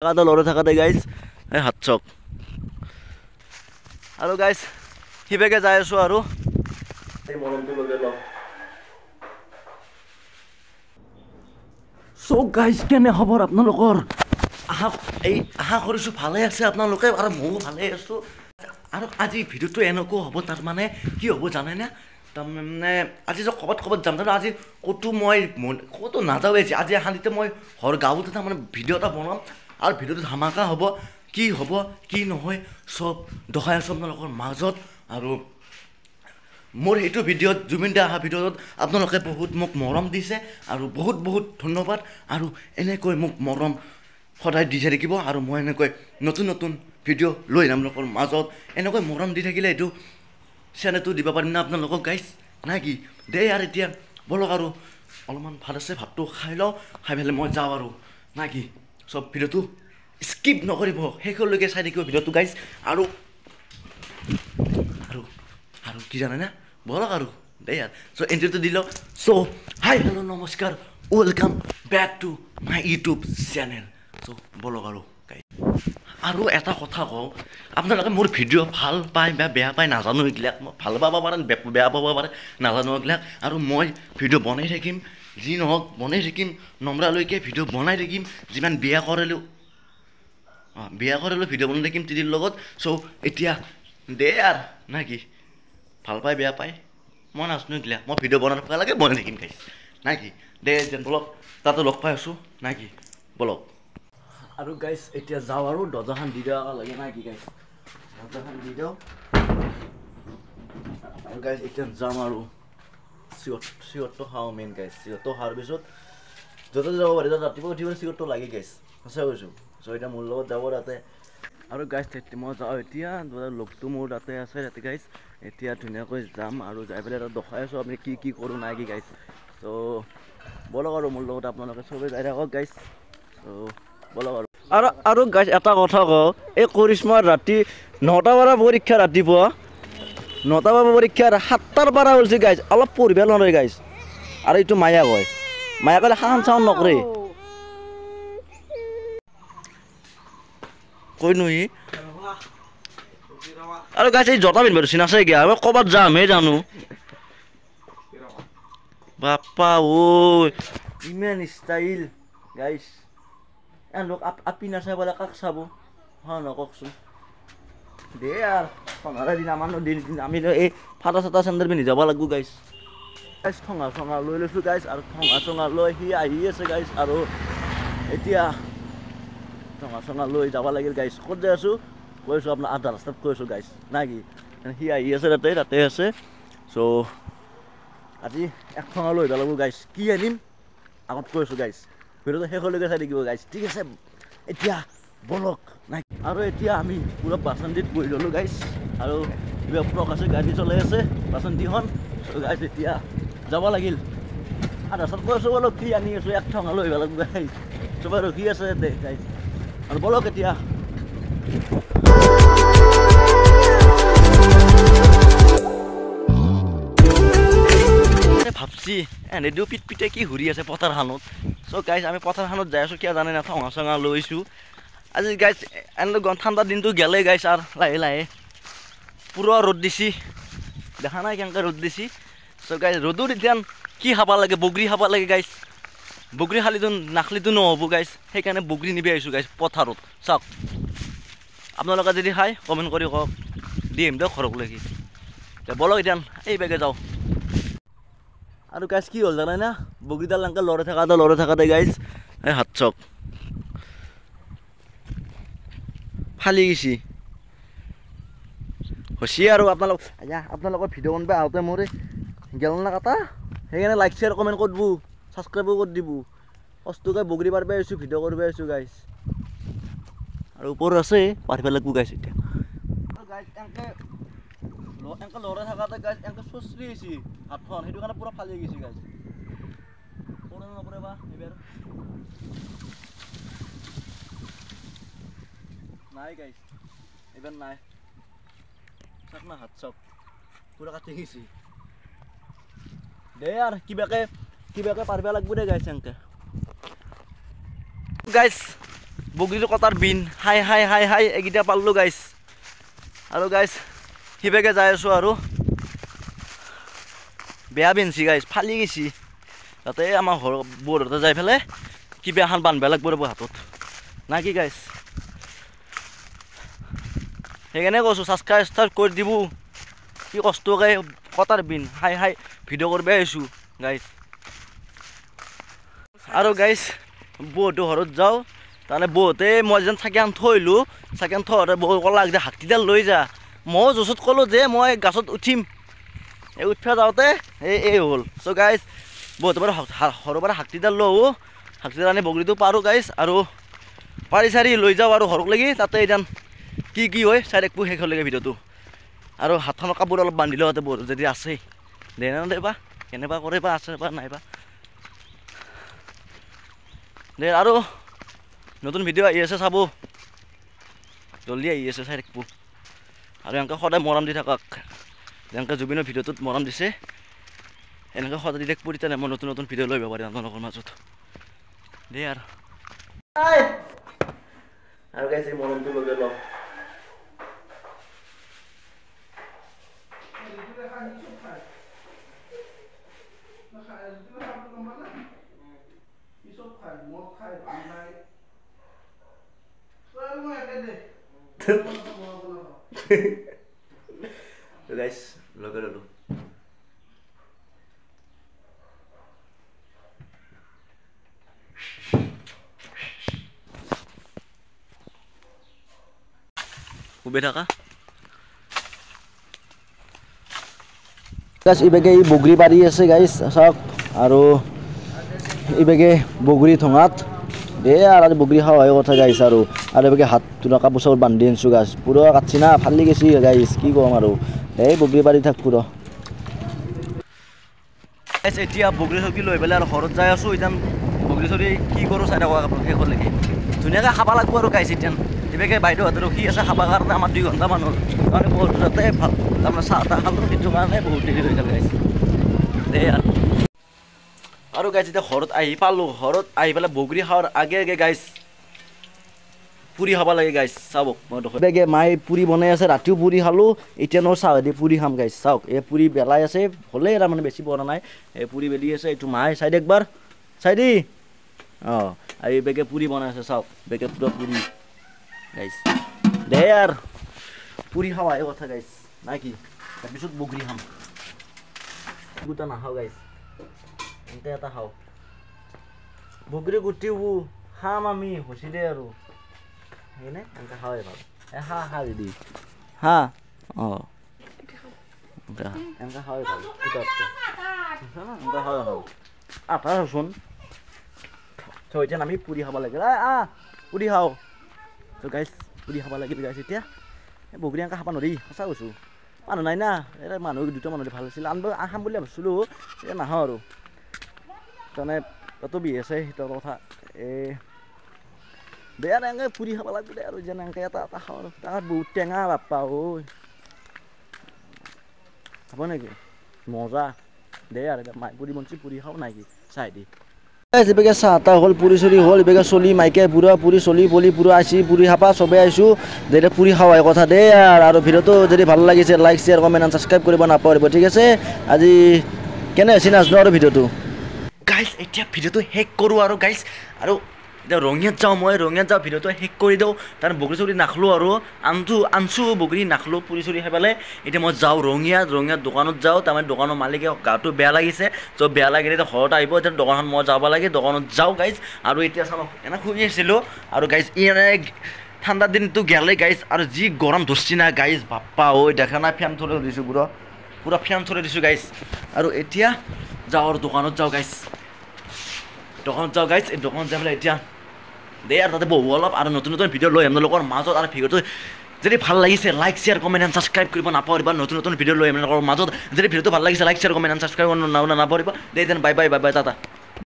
থাকাতে লৰে থাকাতে গাইজ এই হাত চক আৰু গাইজ সিবেগে যাই আছো আৰু এই মৰমটো লগে লওঁ চ' গাইজ কেনে খবৰ আপোনালোকৰ আশা কৰিছোঁ ভালে আছে আপোনালোকে আৰু ময়ো ভালে আছোঁ আৰু আজি ভিডিঅ'টো এনেকুৱা হ'ব তাৰ মানে কি হ'ব জানেনে তাৰমানে আজি যে ক'ৰবাত যাম তাৰমানে আজি ক'তো নাযাওঁৱে আজি শান্তিতে মই গাঁৱতে তাৰমানে ভিডিঅ' এটা বনাম আৰু ভিডিঅ'টো ধামাকা হ'ব কি নহয় চব দেখাই আছোঁ আপোনালোকৰ মাজত আৰু মোৰ সেইটো ভিডিঅ'ত জুবিন দা অহা ভিডিঅ'ত আপোনালোকে বহুত মোক মৰম দিছে আৰু বহুত ধন্যবাদ আৰু এনেকৈ মোক মৰম সদায় দি থাকিব আৰু মই এনেকৈ নতুন ভিডিঅ' লৈ আহিম আপোনালোকৰ মাজত এনেকৈ মৰম দি থাকিলে এইটো চেনেলটো দিব পাৰিম না আপোনালোকক গাইজ নাই কি দে আৰু এতিয়া বলক আৰু অলপমান ভাল আছে ভাতটো খাই লওঁ খাই পেলাই মই যাওঁ আৰু নাই কি চব ভিডিঅ'টো স্কিপ নকৰিব শেষলৈকে চাই থাকিব ভিডিঅ'টো গাইজ আৰু কি জানে না বলক আৰু দে ইয়াৰ চ' এণ্ট্ৰিটো দি লওঁ চ' হাই হেল্ল' নমস্কাৰ welcome back to my YouTube channel so' vlog আৰু গাইজ আৰু এটা কথা কওঁ আপোনালোকে মোৰ ভিডিঅ' ভাল পায় বা বেয়া পায় নাজানো এইবিলাক মই ভাল পাব পাৰে বেয়া পাব পাৰে নাজানো এইবিলাক আৰু মই ভিডিঅ' বনাই থাকিম যি নহওক বনাই থাকিম নম্ৰালৈকে ভিডিঅ' বনাই থাকিম যিমান বিয়া কৰিলোঁ ভিডিঅ' বনাই থাকিম তিৰিৰ লগত চ' এতিয়া দে আৰু না কি ভাল পায় বেয়া পায় মই নাজানো এইবিলাক মই ভিডিঅ' বনাই থকা লাগে বনাই থাকিম গাইজ নাই কি দে যেন বলক তাতে লগ পাই আছোঁ নাই কি বলক আৰু গাইজ এতিয়া যাওঁ আৰু দৰ্জাখন দি দিওঁ লাগে নাই কি গাইজ দৰ্জাখন দি দিওঁ আৰু গাইজ এতিয়া যাম আৰু চিঞৰটো খাওঁ মেইন গাইজ চিঞৰটো খোৱাৰ পিছত য'তে যাব পাৰি তাত ৰাতিপুৱা উঠিবলৈ চিঞৰটো লাগে গাইজ সঁচাই কৈছোঁ চ' এতিয়া মোৰ লগত যাব তাতে আৰু গাইজ মই যাওঁ এতিয়া লগটো মোৰ তাতে আছে তাতে গাইজ এতিয়া ধুনীয়াকৈ যাম আৰু যাই পেলাই তাত দেখাই আছোঁ আপুনি কি কৰোঁ নাই কি গাইজ চ' বলক আৰু মোৰ লগত আপোনালোকে চবেই যাই থাকক গাইজ চ' বলক আৰু গাইজ এটা কথা কওঁ এই কৰিশ্মাৰ ৰাতি 9টা পৰা পৰীক্ষা ৰাতিপুৱা 9টা পৰা পৰীক্ষাৰ 7টাৰ পৰা হৈছে গাইজ অলপ পঢ়িব নোৱাৰে গাইজ আৰু এইটো মায়া কয় মায়া ক'লে সাউণ্ড নকৰে কৈনো ই আৰু গাইজ এই জোতা পিন্ধিব চিন আছে কিয়া মই ক'ৰবাত যামহে জানো বাপ্পা ঐ ইমান ষ্টাইল গাইজ এওঁলোক আপি নাচাই পেলাই কাক চাব হয় ন কওকচোন দে আৰু ঠঙাৰ দিন আমাৰ আমি এই ফাটা চাটা চেণ্ডেল পিন্ধি যাব লাগিব গাইজ ঠঙা লৈ লৈছোঁ গাইজ আৰু ঠঙা লৈ সি আহি আছে গাইজ আৰু এতিয়া ঠঙা লৈ যাব লাগিল গাইজ ক'ত যাই আছোঁ কৈছোঁ আপোনাৰ আধা ৰাস্তাত কৈছোঁ গাইজ নাই কি সি আহি আছে তাতে আছে চ' আজি এক ঠঙা লৈ যাব লাগিব গাইজ কি আনিম আগত কৈছোঁ গাইজ ভিডিঅ'টো শেষলৈকে চাই থাকিব গাইজ ঠিক আছে এতিয়া বলক নাই আৰু এতিয়া আমি পুৰা বাচন্তিত বহি ল'লোঁ গাইজ আৰু কিবা প্ৰকাশে গাড়ী চলাই আছে বাচন্তিখন চ' গাইজ এতিয়া যাব লাগিল আধা ৰাস্তাত কৈছোঁ বলক কি আনি আছোঁ এক ঠঙা লৈ আহিব লাগিব গাইজ চবেই ৰখি আছে দে গাইজ আৰু বলক এতিয়া ভাবছি এনেদিও পিটে কি ঘূৰি আছে পথাৰখনত চ' গাইজ আমি পথাৰখনত যাই আছোঁ কিয় জানে না ঠঙা লৈছোঁ আজি গাইজ এনেকৈ ঠাণ্ডা দিনটো গেলে গাইজ আৰু লাহে পুৰা ৰ'দ দিছি দেখা নাই কেনেকৈ ৰ'দ দিছি চ' গাইজ ৰ'দত এতিয়া কি খাব লাগে বগৰী খাব লাগে গাইজ বগৰী খালিতো নাখালিতো নহ'ব গাইজ সেইকাৰণে বগৰী নিবি আহিছোঁ গাইজ পথাৰত চাওক আপোনালোকে যদি খায় কমেণ্ট কৰি কওক দি আহিম দিয়ক ঘৰকলৈকে বলক এতিয়া এই বেগে যাওঁ আৰু গাইজ কি হ'ল জানাই না বগৰীডাল এনেকৈ লৰে থাকাতে গাইজ এই হাত চক ফালি গৈছি হৈছে আৰু আপোনালোকৰ ভিডিঅ' বনাব আহোঁতে মোৰ গেল না কাটা সেইকাৰণে লাইক শ্বেয়াৰ কমেণ্ট কৰি দিব ছাবস্ক্ৰাইবো কৰি দিব কষ্টকৈ বগৰী পাৰিব আহিছোঁ ভিডিঅ' কৰিব আহিছোঁ গাইজ আৰু ওপৰত আছে পাৰিব লাগিব গাইজ এতিয়া গাইজ এনেকৈ লৰাই থাকাতে গাইজ এনেকৈ চচৰি আহিছে হাতখন সেইটো কাৰণে পুৰা ফালি গৈছে গাইজ কৰে নকৰে বা এইবাৰ নাই গাইজ এইবাৰ নাই চাওক না হাত চাওক পুৰা কাটি গৈছে দে আৰু কিবাকে পাৰিব লাগিব দে গাইজ এনেকৈ গাইজ বগৰীটো কটাৰ বিন হাই হাই হাই হাই এইকেইটা পালোঁ গাইছ আৰু গাইছ সিবেগে যাই আছোঁ আৰু বেয়া বেঞ্চি গাইছ ফালি গৈছি তাতে আমাৰ ঘৰ বৰতে যাই পেলাই কিবা এখন বান্ধিব লাগিব ৰ'ব হাতত না কি গাইছ সেইকাৰণে কৈছোঁ ছাবস্ক্ৰাইব কৰি দিব কি কষ্টকে কটাৰ বিন হাই হাই ভিডিঅ' কৰিব আহিছোঁ গাইছ আৰু গাইছ বহুতো ঘৰত যাওঁ তাৰমানে বহুতে মই যেন চাকিখন থৈলোঁ চাকিখন থওঁতে বহু ক'লাক যে হাতীডাল লৈ যা ময়ো জোচত ক'লোঁ যে মই গাছত উঠিম এই উঠিব যাওঁতে এই হ'ল চ' গাইছ বহুতৰ পৰা ঘৰৰ পৰা হাতীডাল লওঁ হাতীডাল আনি বগৰীটো পাৰোঁ গাইছ আৰু পাৰি চাৰি লৈ যাওঁ আৰু ঘৰক লাগি তাতে এতিয়া কি হয় চাই দেখবো শেষ হ'লেগে ভিডিঅ'টো আৰু হাতখনৰ কাপোৰ অলপ বান্ধিলোঁ তাতে বহুত যদি আছে দে নেবা কেনেবা কৰে বা আছে বা নাইবা দে আৰু নতুন ভিডিঅ' আহি আছে চাব জলদি আহি আছে চাই দেখবো আৰু এনেকৈ সদায় মৰম দি থাকক যেনেকৈ জুবিনৰ ভিডিঅ'টোত মৰম দিছে এনেকৈ সদায় দি দেখবো তেতিয়া মই নতুন ভিডিঅ' লৈ আহিব পাৰিম আপোনালোকৰ মাজত দে আৰু গাইছ এই মৰমটো লৈ লওঁ guys লগে ললো উবে থাকা গাইছ ইবেগে এই বগৰী পাৰি আছে গাইছ চাওক আৰু ইবেগে বগৰী ঠঙাত দে আৰু বগৰী খাওয়া কথা গাইছ আৰু এবেগে হাত তোলা কাপোৰ চাপোৰ বান্ধি আনিছোঁ গাছ পুৰা কাটছি না ফালি গেছি গাইছ কি কম আৰু এই বগৰী পাৰি থাক পুৰা এতিয়া বগৰী চকী লৈ পেলাই আৰু ঘৰত যাই আছোঁ এতিয়া বগৰী চকী কি কৰোঁ চাই থাকক আপোনালোক শেষলৈকে ধুনীয়াকৈ খাব লাগিব আৰু গাইছ এতিয়া এবেগে বাইদেউহঁতে ৰখি আছে খাবৰ কাৰণে আমাৰ 2 ঘণ্টামান হ'ল কাৰণে বহুত তাতে ভাল তাৰমানে চাহ তাহ খালোঁ সেইটো কাৰণে বহুত দেৰি হৈ গ'ল গাইছ দে আৰু গাইছ এতিয়া ঘৰত আহি পালোঁ ঘৰত আহি পেলাই বগৰী খাৱাৰ আগে গাইছ পুৰি খাব লাগে গাইছ চাওক মই বেগে মায়ে পুৰি বনাই আছে ৰাতিও পুৰি খালোঁ এতিয়া ন চাহেদি পুৰি খাম গাইছ চাওক এই পুৰি বেলাই আছে হ'লেই তাৰমানে বেছি বনা নাই এই পুৰি বেলি আছে এইটো মায়ে চাই দে একবাৰ চাই দি অঁ আৰু এই বেগে পুৰি বনাই আছে চাওক বেগে পুৰা পুৰি গাইছ দে আৰু পুৰি খাৱা এই কথা গাইছ নাই কি তাৰপিছত বগৰী খাম গোটা নাখাওঁ গাইছ এনেকৈ এটা খাওঁ বগৰী গুটিও খাম আমি হৈছি দে আৰু সেইনে এনেকৈ খাওঁৱে ভাল খা দিদি হা অঁ এনেকৈ খাওঁৱে ভাল এনেকৈ খাওঁৱে ভাল আঠা ৰচোন এতিয়া আমি পুৰি খাব লাগে পুৰি খাওঁ তো গাইছ পুৰি খাব লাগিব গাইছ এতিয়া এই বগৰী এনেকৈ খাব নোৱাৰি সঁচা কৈছোঁ মানুহ নাই না এই মানুহ 2টা মানুহ ভাল আছিল খাম বুলি ভাবিছিলোঁ এতিয়া নাখাওঁ আৰু তাৰমানে তাতো বিহ আছে সেইটো কথা এই দে আৰু এনেকৈ পুৰি খাব লাগিব দে আৰু যেন এনেকৈ এটা খাওঁ আৰু তাত বহুত টেঙা বাপ্পা ঐ খাব নেকি মজা দে আৰু মাই পুৰি বনছি পুৰি খাওঁ নাই কি চাই দি এইবেগে চাহ তাহ হ'ল পুৰি চুৰি হ'ল এইবেগে চলি মাইকে পুৰা পুৰি চলি বলি পুৰা আহিছি পুৰি খাবা চবেই আহিছোঁ দে পুৰি খাৱাই কথা দে আৰু ভিডিঅ'টো যদি ভাল লাগিছে like share comment and subscribe কৰিব নাপাহৰিব ঠিক আছে আজি কেনে হৈছে নাজানো আৰু ভিডিঅ'টো গাইছ এতিয়া ভিডিঅ'টো শেষ কৰোঁ আৰু গাইছ আৰু এতিয়া ৰঙিয়াত যাওঁ মই ৰঙিয়াত যাওঁ ভিডিঅ'টো শেষ কৰি দিওঁ তাৰ বগৰী চগৰী নাখালোঁ আৰু আনছোঁ বগৰী নাখালোঁ পুৰি চুৰি খাই পেলাই এতিয়া মই যাওঁ ৰঙিয়াত দোকানত যাওঁ তাৰমানে দোকানৰ মালিকে গাটো বেয়া লাগিছে ত' বেয়া লাগিলে এতিয়া ঘৰত আহিব এতিয়া দোকানখন মই যাব লাগে দোকানত যাওঁ গাইছ আৰু এতিয়া চাওঁ এনে শুই আছিলোঁ আৰু গাইছ এনে ঠাণ্ডাৰ দিনটো গেলে গাইছ আৰু যি গৰম ধৰছি না গাইছ বাপ্পা ঐ দেখা নাই ফেন থৈ দিছোঁ পুৰা ফেন থৈ দিছোঁ গাইছ আৰু এতিয়া যাওঁ আৰু দোকানত যাওঁ গাইছ এই দোকানত যাই পেলাই এতিয়া দে আৰু তাতে বহু অলপ আৰু নতুন ভিডিঅ' লৈ আপোনালোকৰ মাজত আৰু ভিডিঅ'টো যদি ভাল লাগিছে like share comment and subscribe কৰিব নাপাহৰিবা নতুন ভিডিঅ' লৈ আপোনালোকৰ মাজত যদি ভিডিঅ'টো ভাল লাগিছে like share comment and subscribe নাপাহৰিবা দে বাই টাটা